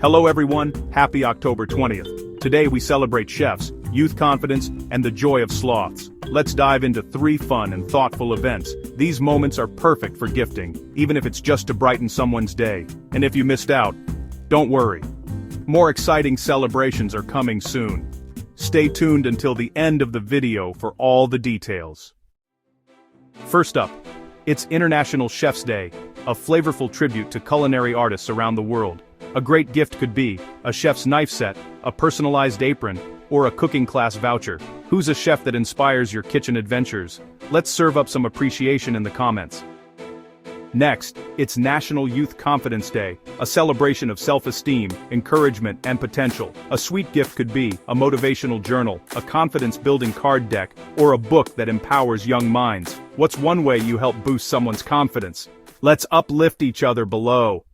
Hello everyone, happy October 20th. Today we celebrate chefs, youth confidence, and the joy of sloths. Let's dive into 3 fun and thoughtful events. These moments are perfect for gifting, even if it's just to brighten someone's day. And if you missed out, don't worry. More exciting celebrations are coming soon. Stay tuned until the end of the video for all the details. First up, it's International Chef's Day, a flavorful tribute to culinary artists around the world. A great gift could be a chef's knife set, a personalized apron, or a cooking class voucher. Who's a chef that inspires your kitchen adventures? Let's serve up some appreciation in the comments. Next, it's National Youth Confidence Day, a celebration of self-esteem, encouragement, and potential. A sweet gift could be a motivational journal, a confidence-building card deck, or a book that empowers young minds. What's one way you help boost someone's confidence? Let's uplift each other below.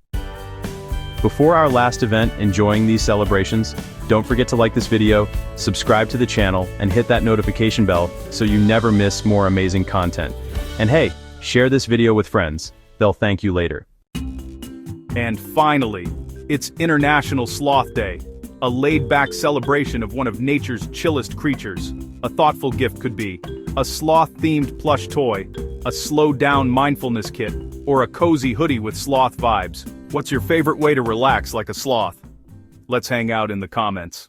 Before our last event enjoying these celebrations, don't forget to like this video, subscribe to the channel, and hit that notification bell so you never miss more amazing content. And hey, share this video with friends. They'll thank you later. And finally, it's International Sloth Day, a laid-back celebration of one of nature's chillest creatures. A thoughtful gift could be a sloth-themed plush toy, a slow-down mindfulness kit, or a cozy hoodie with sloth vibes. What's your favorite way to relax like a sloth? Let's hang out in the comments.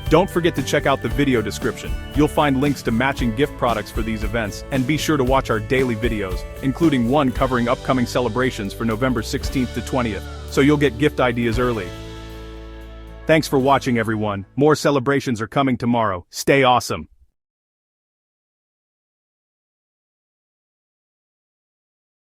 Don't forget to check out the video description. You'll find links to matching gift products for these events, and be sure to watch our daily videos, including one covering upcoming celebrations for November 16th to 20th, so you'll get gift ideas early. Thanks for watching everyone. More celebrations are coming tomorrow. Stay awesome.